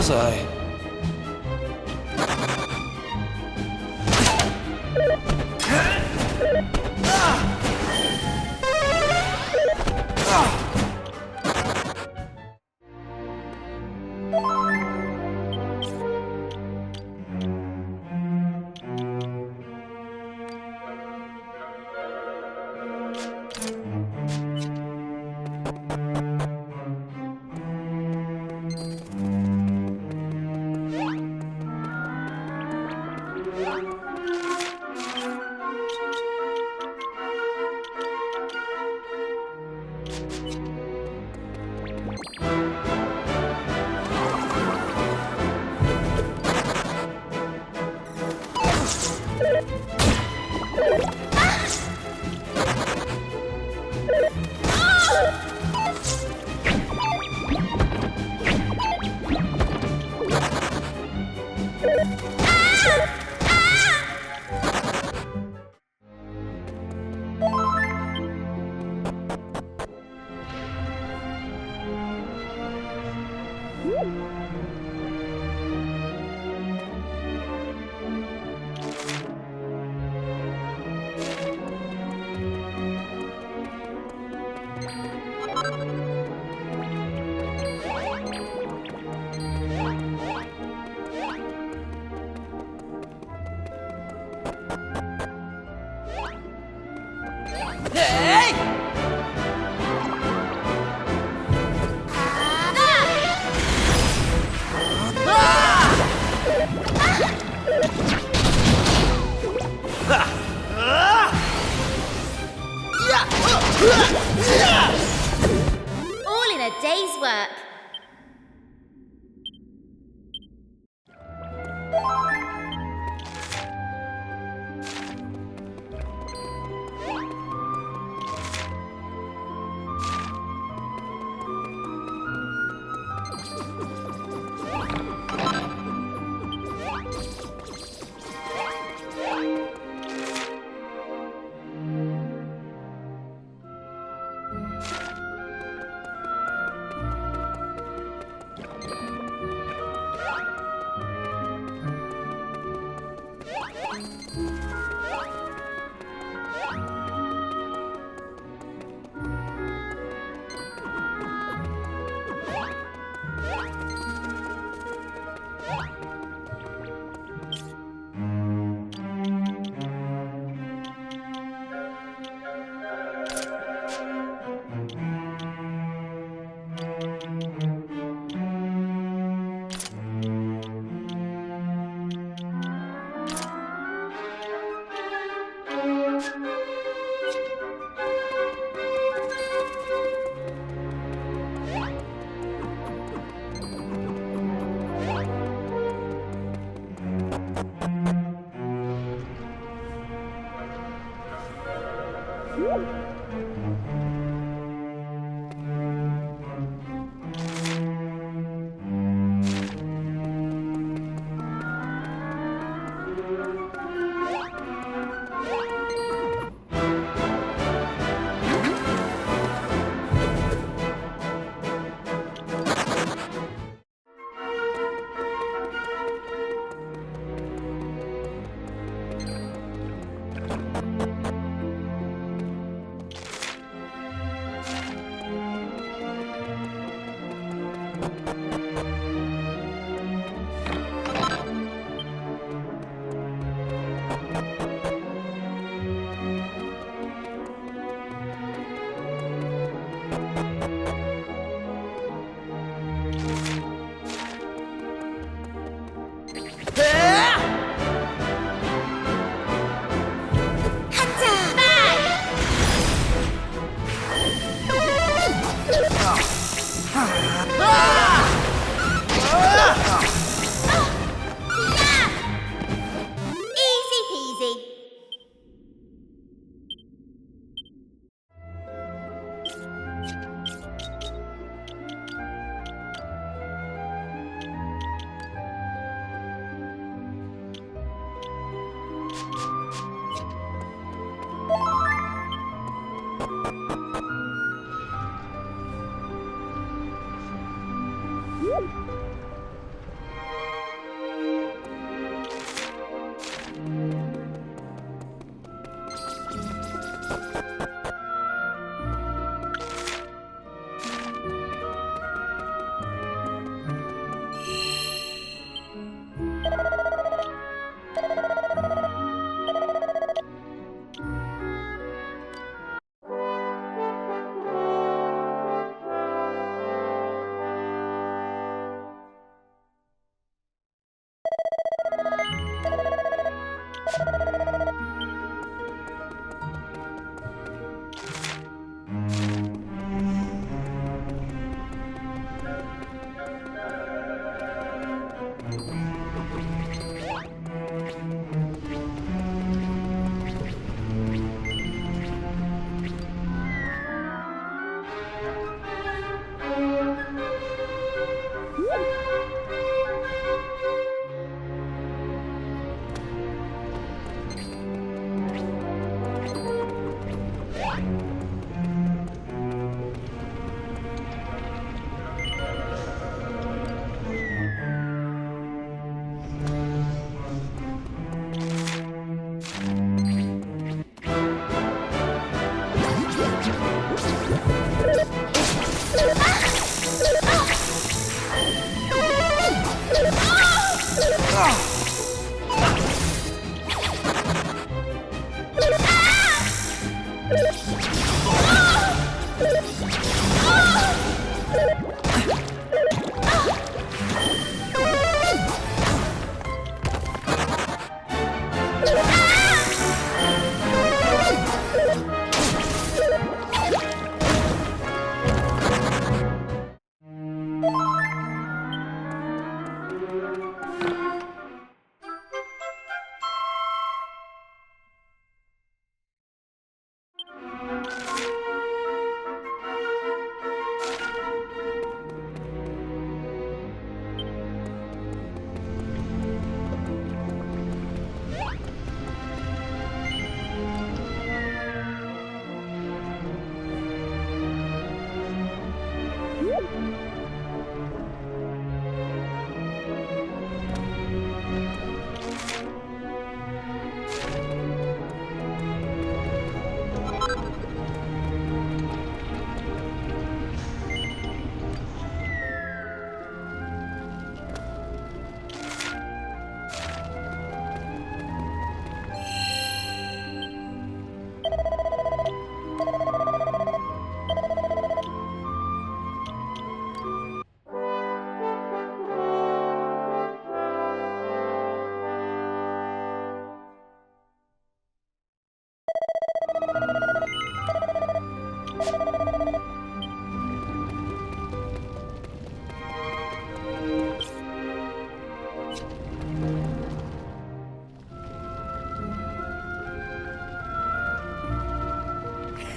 was I? All in a day's work.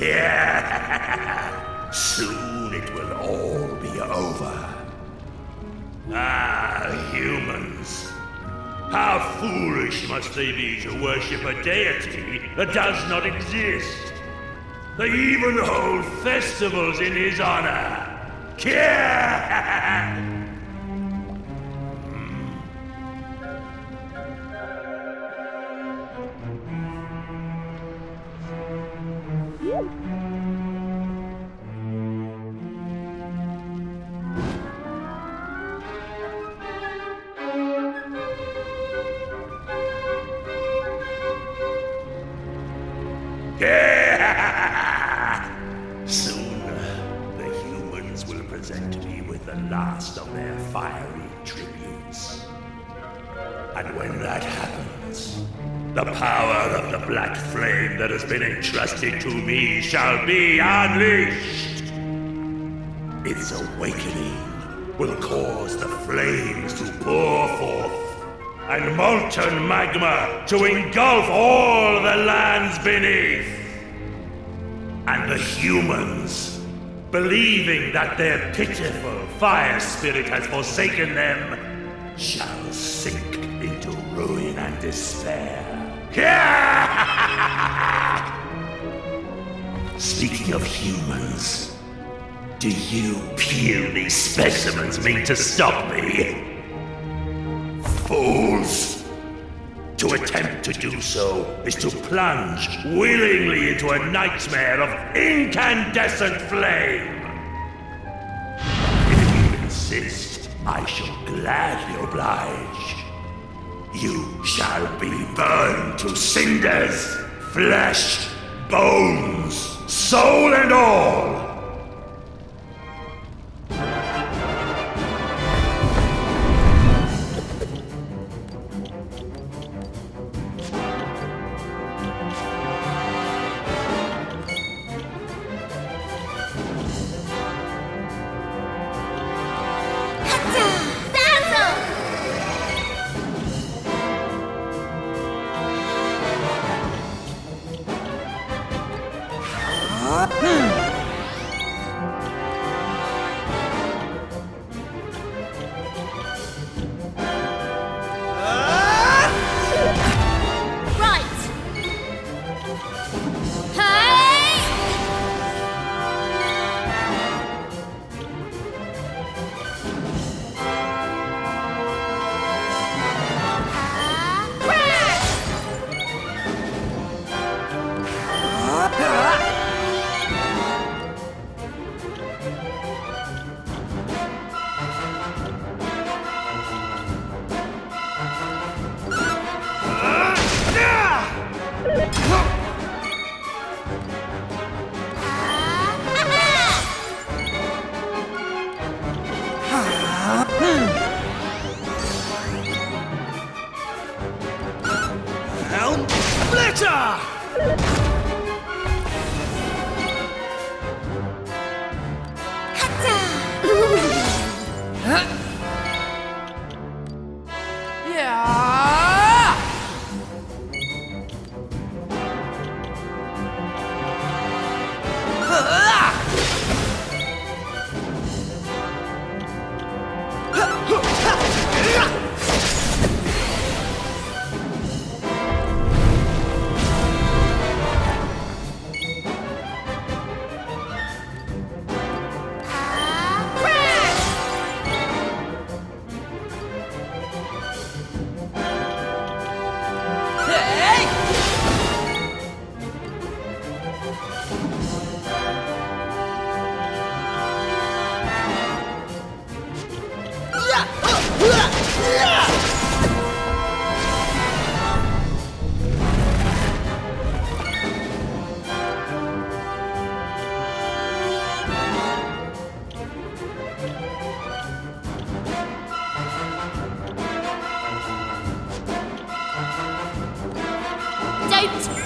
Yeah. Soon it will all be over. Ah, humans. How foolish must they be to worship a deity that does not exist? They even hold festivals in his honor. Yeah. Soon, the humans will present me with the last of their fiery tributes. And when that happens, the power of the black flame that has been entrusted to me shall be unleashed. Its awakening will cause the flames to pour forth, and molten magma to engulf all the lands beneath. And the humans, believing that their pitiful fire spirit has forsaken them, shall sink into ruin and despair. Speaking of humans, do you puny specimens mean to stop me? Fools! To attempt to do so is to plunge willingly into a nightmare of incandescent flame. If you insist, I shall gladly oblige. You shall be burned to cinders, flesh, bones, soul and all. Don't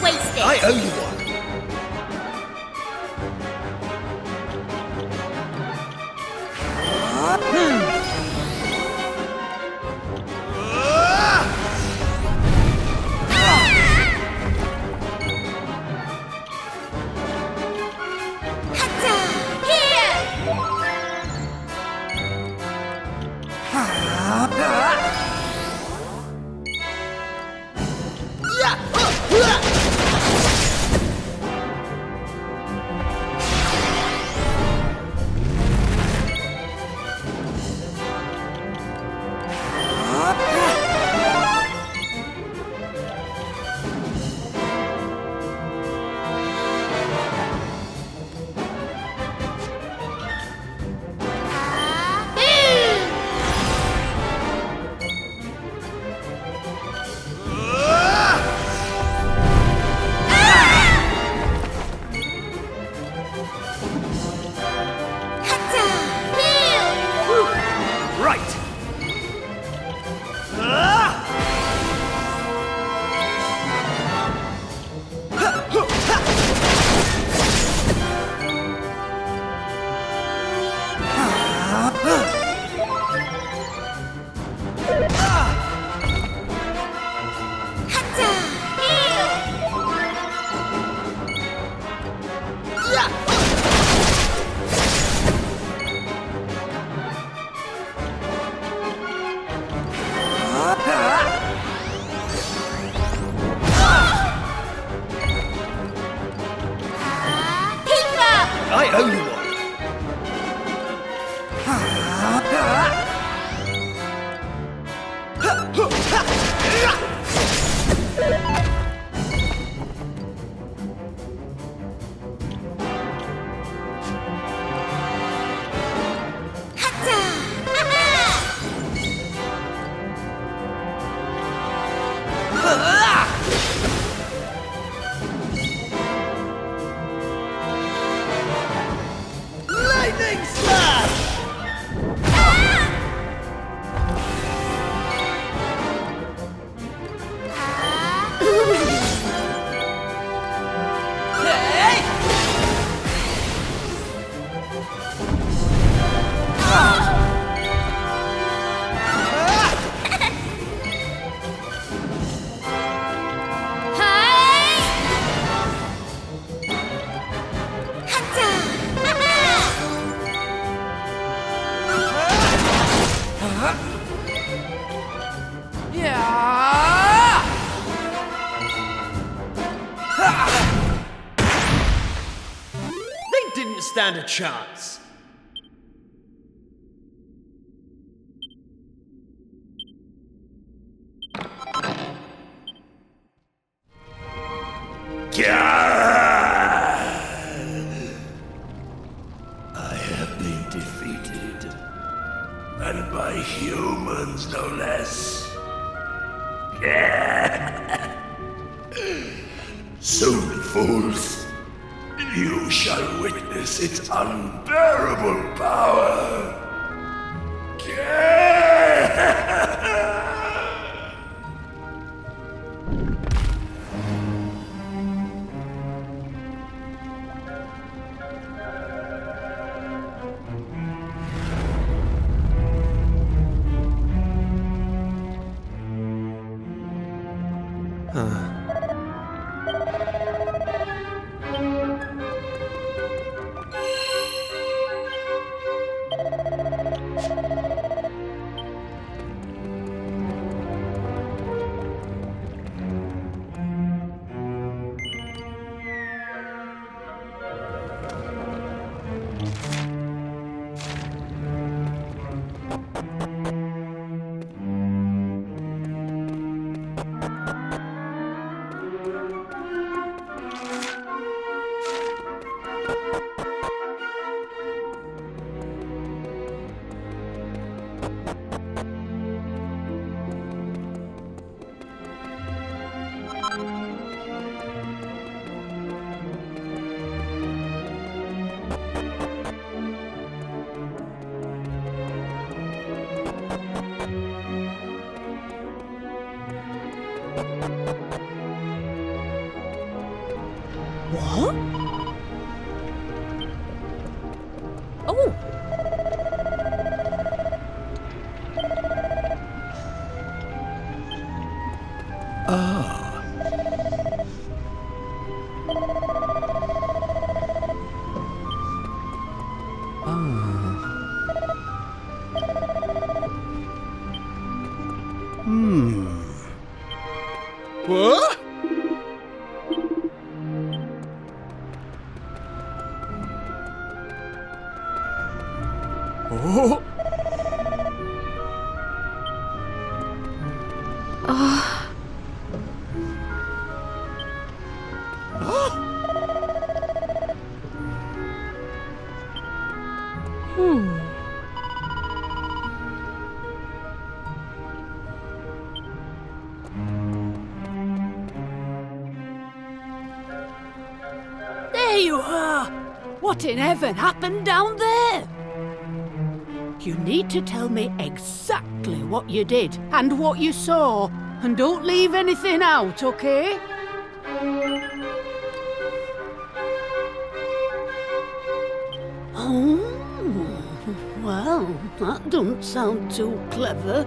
waste it! I owe you one. I owe you one. Lightning slash! They didn't stand a chance. I have been defeated. And by humans, no less. Soon, fools, you shall witness its unbearable power. What? Oh! What? Oh. There you are! What in heaven happened down there? You need to tell me exactly what you did and what you saw, and don't leave anything out, okay? Oh, well, that doesn't sound too clever.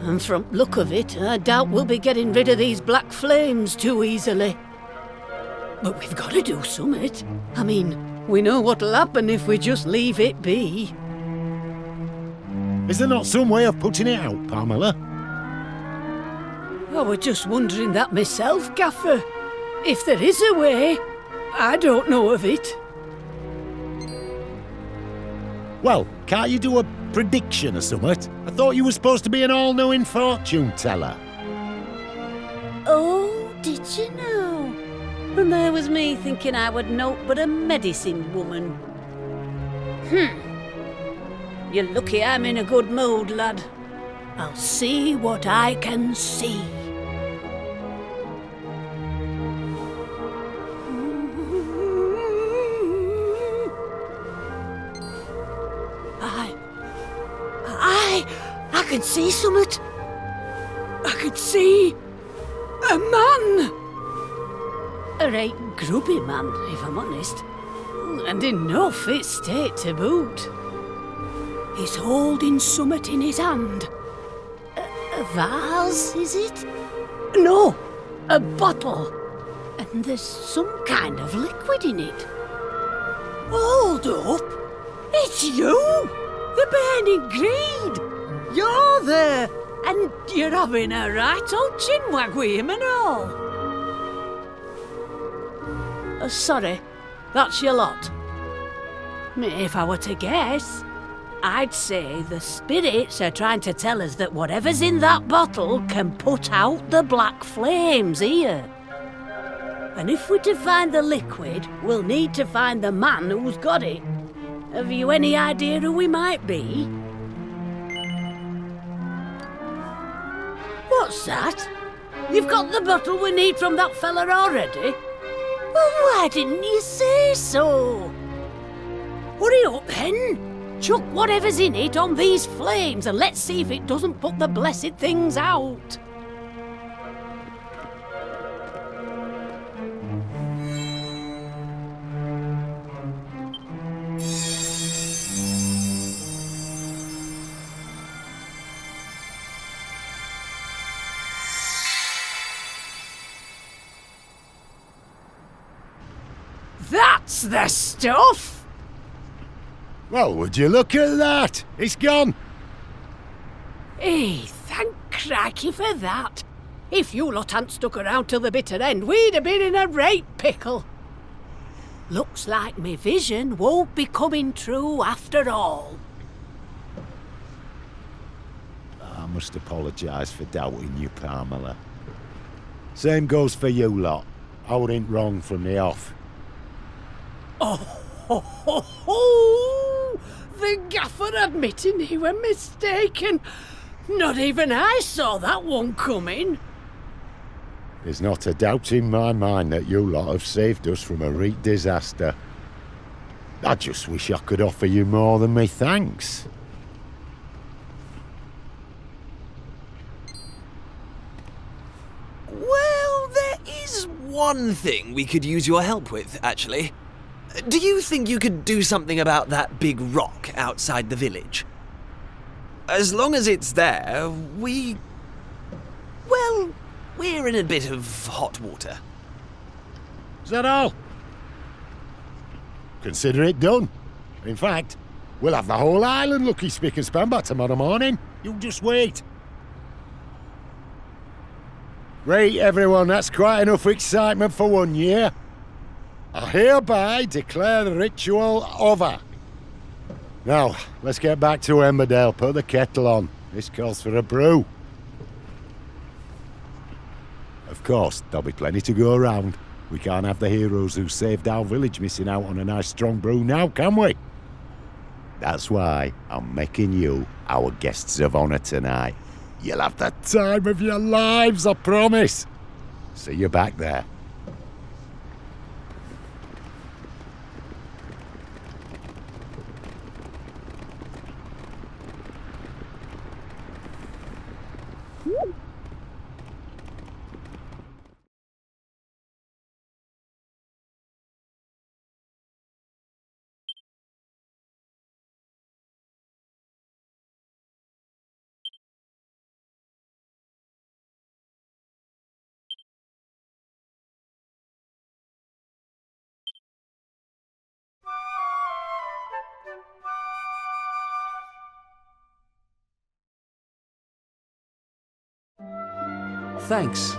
And from look of it, I doubt we'll be getting rid of these black flames too easily. But we've got to do summit. I mean, we know what'll happen if we just leave it be. Is there not some way of putting it out, Pamela? I was just wondering that myself, Gaffer. If there is a way, I don't know of it. Well, can't you do a prediction or something? I thought you were supposed to be an all-knowing fortune teller. Oh, did you know? And there was me thinking I would note but a medicine woman. You're lucky I'm in a good mood, lad. I'll see what I can see. I can see summit. I can see a man. A right grubby man, if I'm honest. And in no fit state to boot. He's holding summit in his hand. A vase, is it? No, a bottle. And there's some kind of liquid in it. Hold up! It's you! The burning greed! You're there! And you're having a right old chinwag with him and all. Sorry, that's your lot. If I were to guess, I'd say the spirits are trying to tell us that whatever's in that bottle can put out the black flames here. And if we're to find the liquid, we'll need to find the man who's got it. Have you any idea who he might be? What's that? You've got the bottle we need from that fella already? Well, why didn't you say so? Hurry up then! Chuck whatever's in it on these flames and let's see if it doesn't put the blessed things out. That's the stuff! Well, would you look at that? It's gone. Hey, thank crikey for that. If you lot hadn't stuck around till the bitter end, we'd have been in a right pickle. Looks like me vision won't be coming true after all. I must apologise for doubting you, Pamela. Same goes for you lot. I wasn't wrong from the off. Oh, ho, ho, ho! The gaffer admitting he were mistaken. Not even I saw that one coming. There's not a doubt in my mind that you lot have saved us from a real disaster. I just wish I could offer you more than me thanks. Well, there is one thing we could use your help with, actually. Do you think you could do something about that big rock outside the village? As long as it's there, well, we're in a bit of hot water. Is that all? Consider it done. In fact, we'll have the whole island lucky spick and span by tomorrow morning. You just wait. Right, everyone, that's quite enough excitement for 1 year. I hereby declare the ritual over. Now, let's get back to Emberdale. Put the kettle on. This calls for a brew. Of course, there'll be plenty to go around. We can't have the heroes who saved our village missing out on a nice strong brew now, can we? That's why I'm making you our guests of honour tonight. You'll have the time of your lives, I promise. See you back there. Thanks.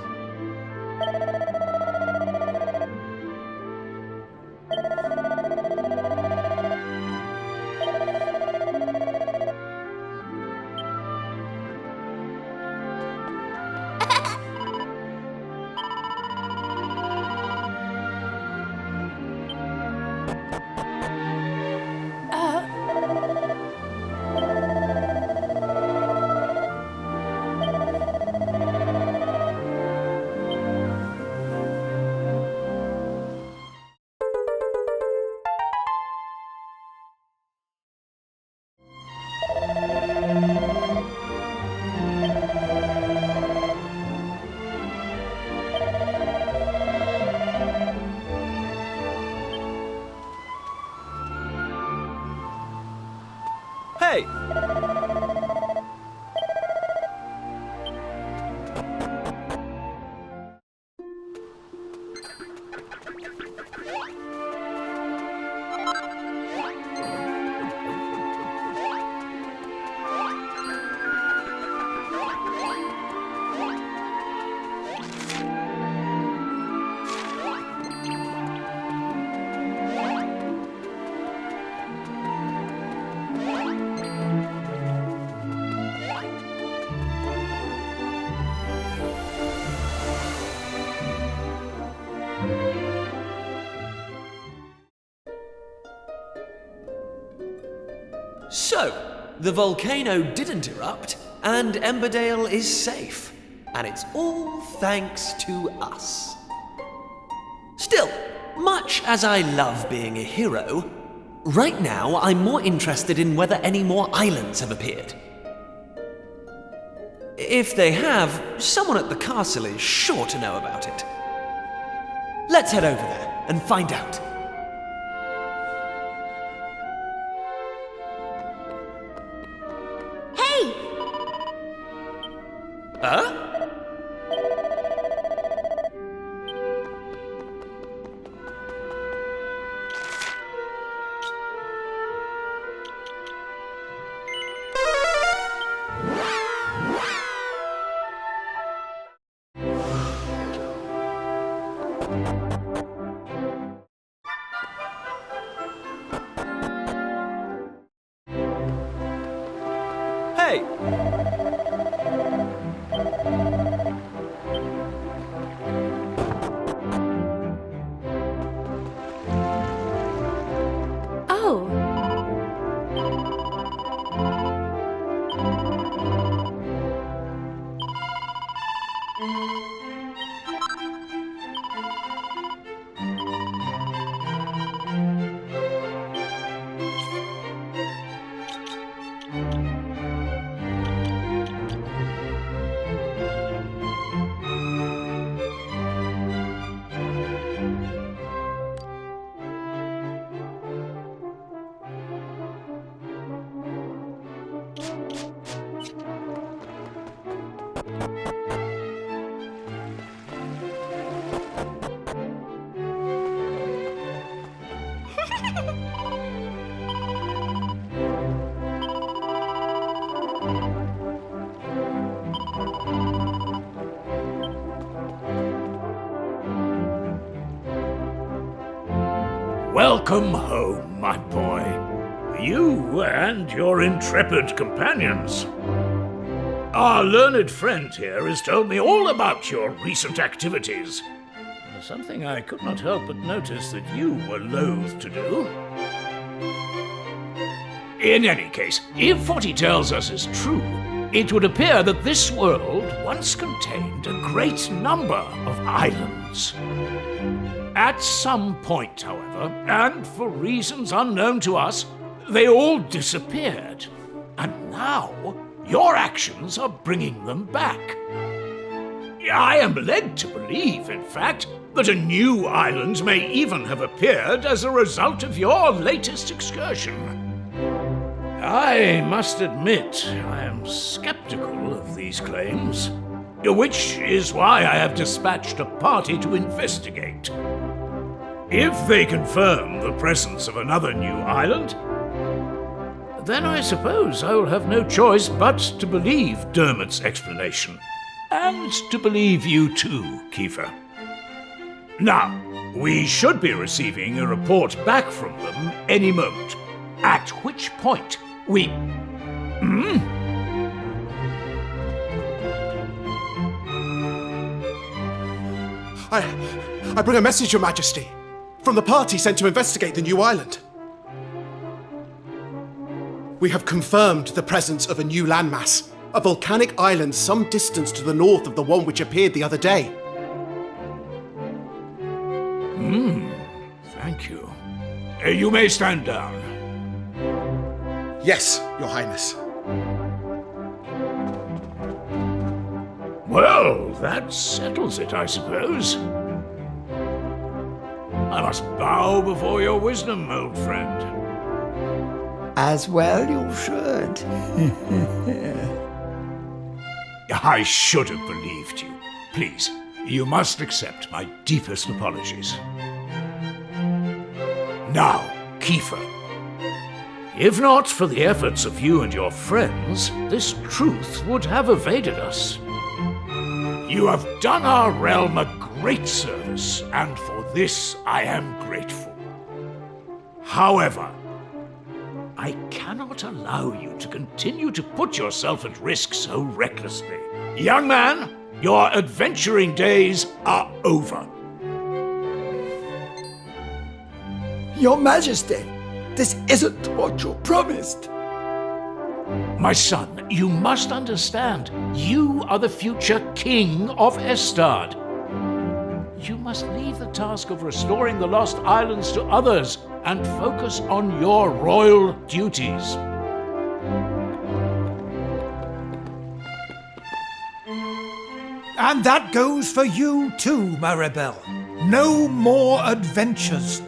So, the volcano didn't erupt, and Emberdale is safe. And it's all thanks to us. Still, much as I love being a hero, right now I'm more interested in whether any more islands have appeared. If they have, someone at the castle is sure to know about it. Let's head over there and find out. Hey! Huh? Hey! Oh. Welcome home, my boy. You and your intrepid companions. Our learned friend here has told me all about your recent activities. Something I could not help but notice that you were loath to do. In any case, if what he tells us is true, it would appear that this world once contained a great number of islands. At some point, however, and for reasons unknown to us, they all disappeared. And now, your actions are bringing them back. I am led to believe, in fact, that a new island may even have appeared as a result of your latest excursion. I must admit, I am skeptical of these claims, which is why I have dispatched a party to investigate. If they confirm the presence of another new island, then I suppose I will have no choice but to believe Dermot's explanation, and to believe you too, Kiefer. Now, we should be receiving a report back from them any moment, at which point we... I bring a message, Your Majesty, from the party sent to investigate the new island. We have confirmed the presence of a new landmass, a volcanic island some distance to the north of the one which appeared the other day. Thank you. You may stand down. Yes, Your Highness. Well, that settles it, I suppose. I must bow before your wisdom, old friend. As well you should. I should have believed you. Please, you must accept my deepest apologies. Now, Kiefer. If not for the efforts of you and your friends, this truth would have evaded us. You have done our realm a great service, and for this I am grateful. However, I cannot allow you to continue to put yourself at risk so recklessly. Young man, your adventuring days are over. Your Majesty, this isn't what you promised. My son, you must understand, you are the future king of Estard. You must leave the task of restoring the lost islands to others and focus on your royal duties. And that goes for you too, Maribel. No more adventures.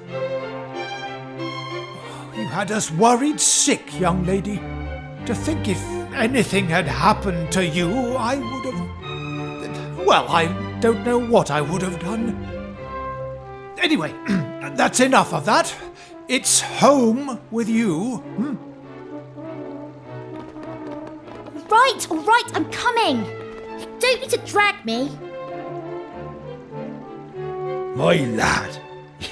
You had us worried sick, young lady. To think if anything had happened to you, I would have... Well, I don't know what I would have done. Anyway, that's enough of that. It's home with you. All right, I'm coming. Don't need to drag me. My lad,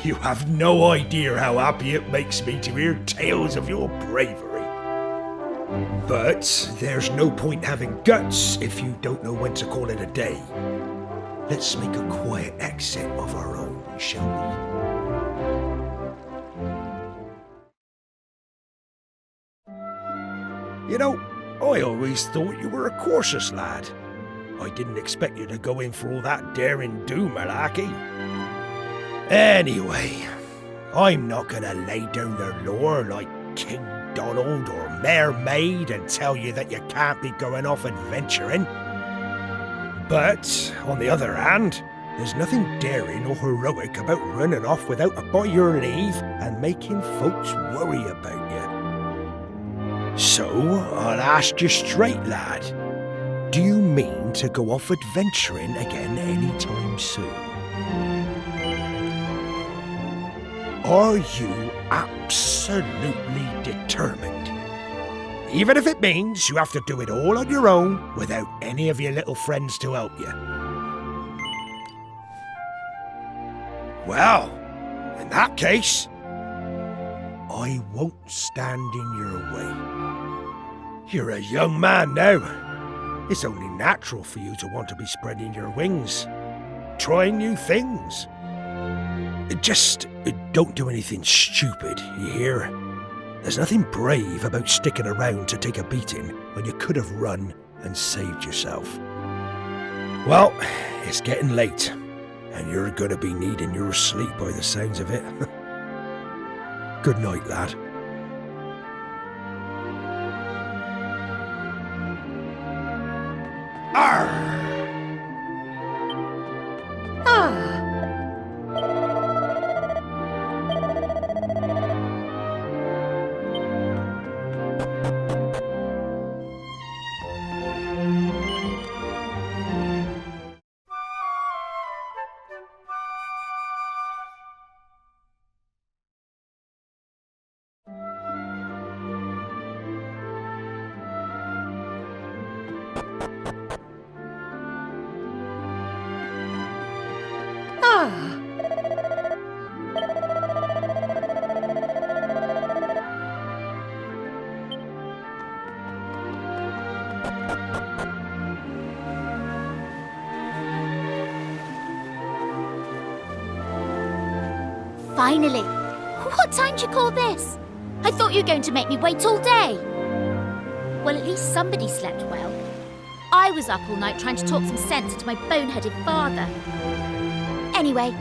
you have no idea how happy it makes me to hear tales of your bravery. But there's no point having guts if you don't know when to call it a day. Let's make a quiet exit of our own, shall we? You know, I always thought you were a cautious lad. I didn't expect you to go in for all that daring-do malarkey. Anyway, I'm not gonna lay down the law like King Donald or Mare Maid and tell you that you can't be going off adventuring. But, on the other hand, there's nothing daring or heroic about running off without a by your leave and making folks worry about you. So, I'll ask you straight, lad. Do you mean to go off adventuring again anytime soon? Are you absolutely determined? Even if it means you have to do it all on your own without any of your little friends to help you. Well, in that case, I won't stand in your way. You're a young man now. It's only natural for you to want to be spreading your wings, trying new things. Just don't do anything stupid, you hear? There's nothing brave about sticking around to take a beating when you could have run and saved yourself. Well, it's getting late, and you're going to be needing your sleep by the sounds of it. Good night, lad. Arr! Finally. What time do you call this? I thought you were going to make me wait all day. Well, at least somebody slept well. I was up all night trying to talk some sense into my boneheaded father. Anyway,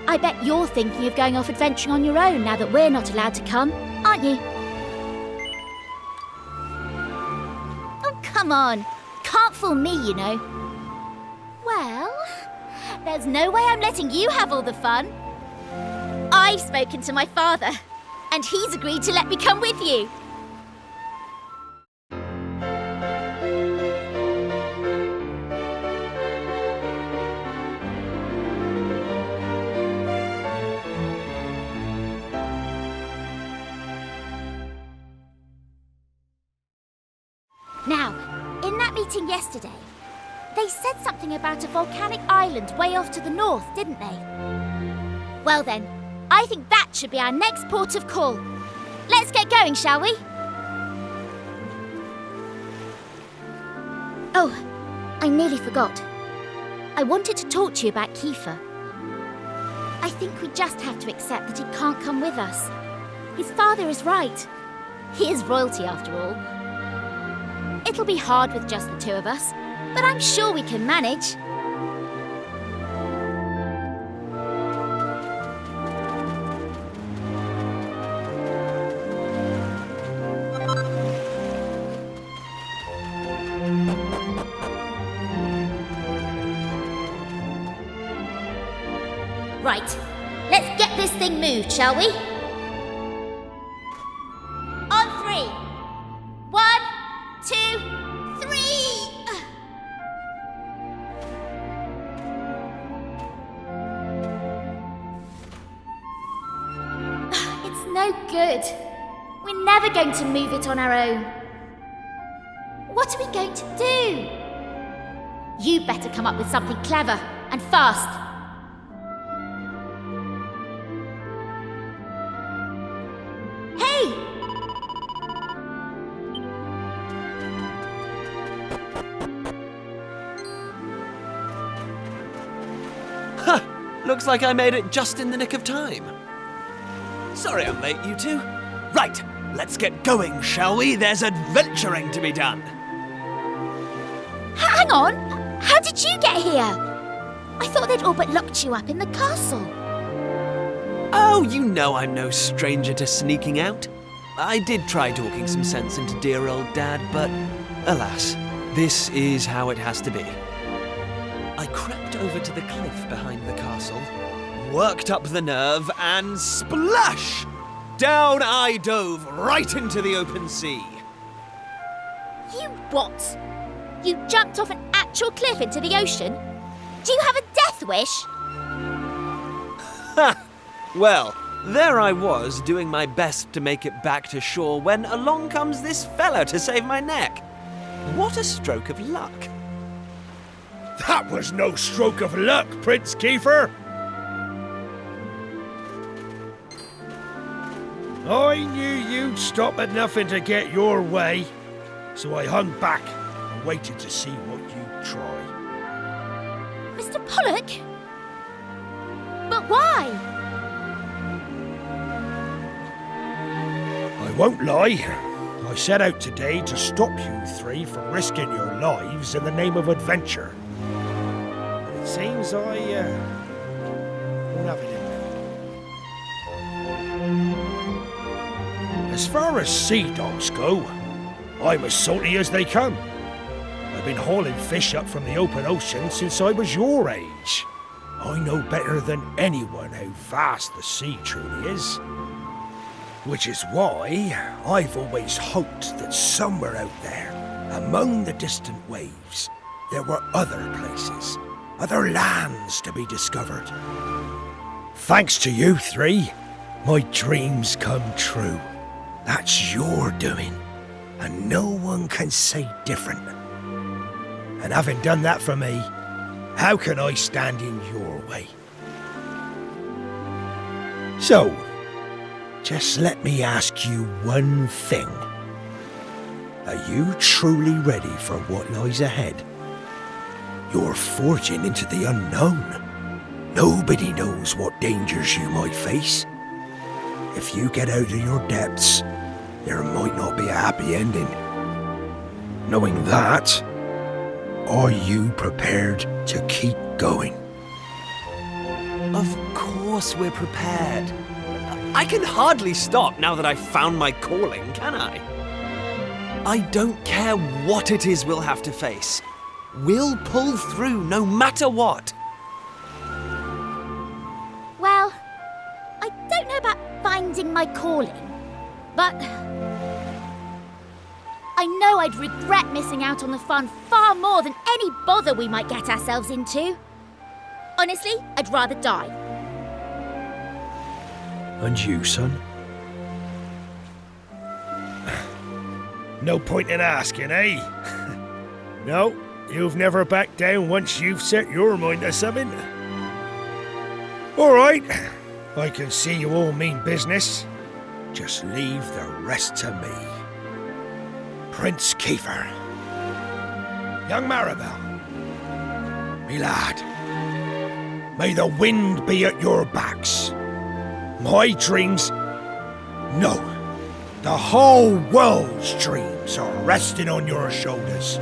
I bet you're thinking of going off adventuring on your own now that we're not allowed to come, aren't you? Oh, come on. Can't fool me, you know. Well, there's no way I'm letting you have all the fun. I've spoken to my father, and he's agreed to let me come with you. Now, in that meeting yesterday, they said something about a volcanic island way off to the north, didn't they? Well then, I think that should be our next port of call. Let's get going, shall we? Oh, I nearly forgot. I wanted to talk to you about Kiefer. I think we just have to accept that he can't come with us. His father is right. He is royalty, after all. It'll be hard with just the two of us, but I'm sure we can manage. Right, let's get this thing moved, shall we? On 3. 1, 2, 3! It's no good. We're never going to move it on our own. What are we going to do? You better come up with something clever and fast. Hey! Ha! Looks like I made it just in the nick of time. Sorry I'm late, you two. Right, let's get going, shall we? There's adventuring to be done. Hang on! How did you get here? I thought they'd all but locked you up in the castle. Oh, you know I'm no stranger to sneaking out. I did try talking some sense into dear old Dad, but alas, this is how it has to be. I crept over to the cliff behind the castle, worked up the nerve, and splash! Down I dove right into the open sea. You what? You jumped off an actual cliff into the ocean? Do you have a death wish? Ha! Well, there I was, doing my best to make it back to shore when along comes this fella to save my neck. What a stroke of luck. That was no stroke of luck, Prince Kiefer. I knew you'd stop at nothing to get your way, so I hung back and waited to see what you'd try. Mr. Pollock? But why? I won't lie. I set out today to stop you three from risking your lives in the name of adventure. But it seems I won't have it in me. As far as sea dogs go, I'm as salty as they come. I've been hauling fish up from the open ocean since I was your age. I know better than anyone how vast the sea truly is. Which is why I've always hoped that somewhere out there, among the distant waves, there were other places, other lands to be discovered. Thanks to you three, my dreams come true. That's your doing, and no one can say different. And having done that for me, how can I stand in your way? So, just let me ask you one thing. Are you truly ready for what lies ahead? You're forging into the unknown. Nobody knows what dangers you might face. If you get out of your depths, there might not be a happy ending. Knowing that, are you prepared to keep going? Of course we're prepared. I can hardly stop now that I've found my calling, can I? I don't care what it is we'll have to face. We'll pull through no matter what. Well, I don't know about finding my calling, but I know I'd regret missing out on the fun far more than any bother we might get ourselves into. Honestly, I'd rather die. And you, son? No point in asking, eh? No, you've never backed down once you've set your mind to something. All right, I can see you all mean business. Just leave the rest to me. Prince Kiefer. Young Maribel. Me lad. May the wind be at your backs. My dreams... No. The whole world's dreams are resting on your shoulders.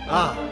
Ah.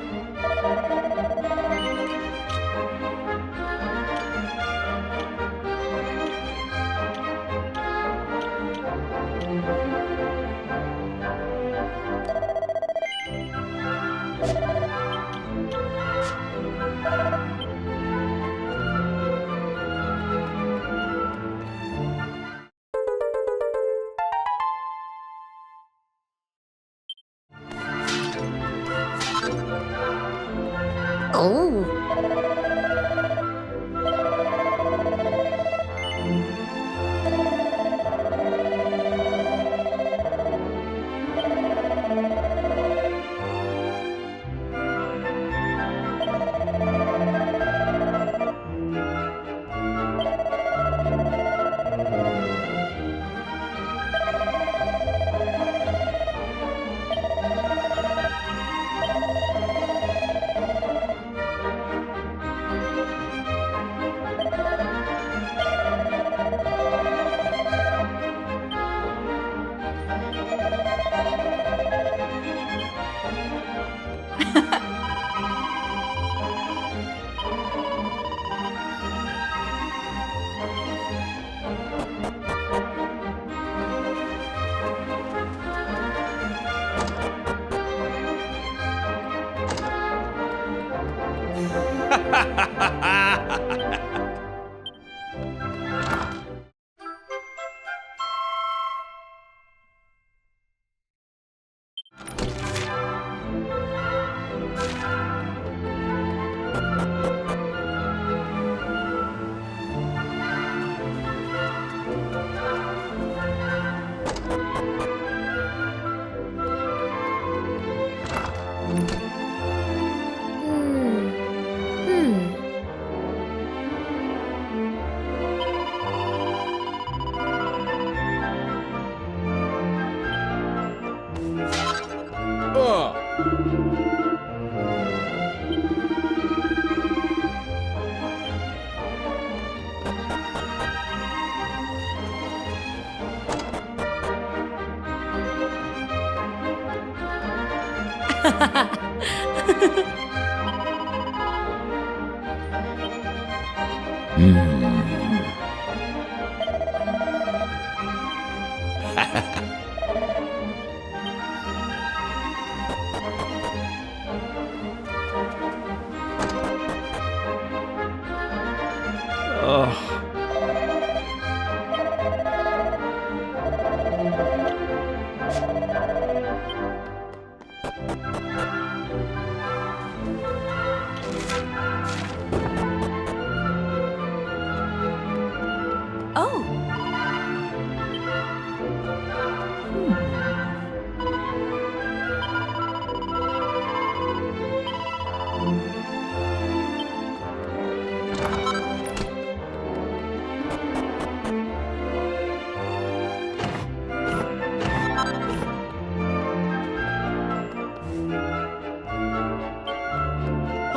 Oh.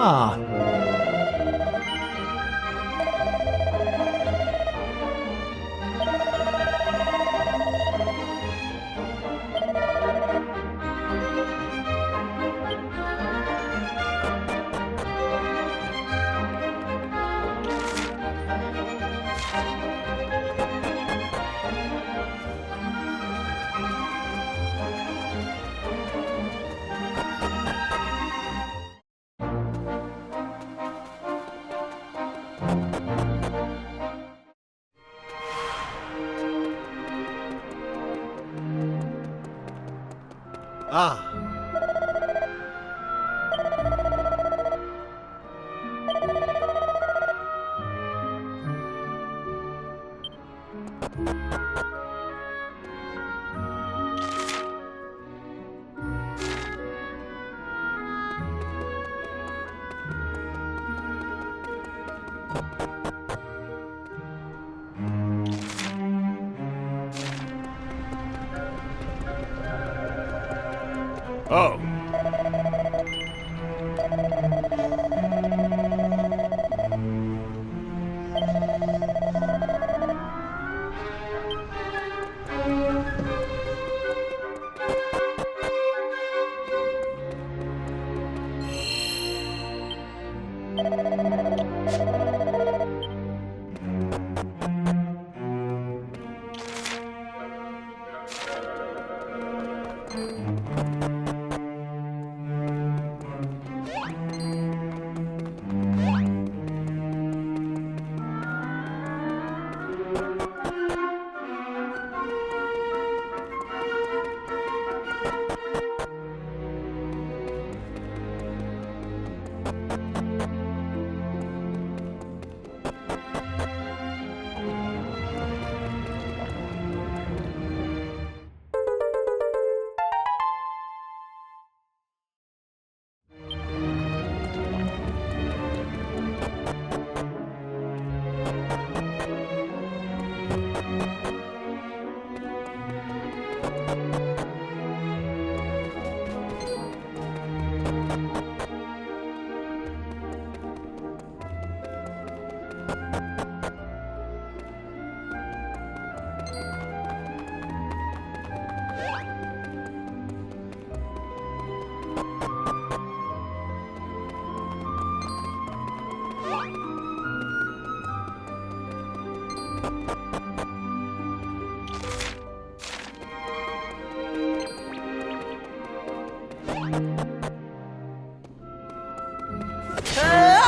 Ah. Ah. Oh. Ah!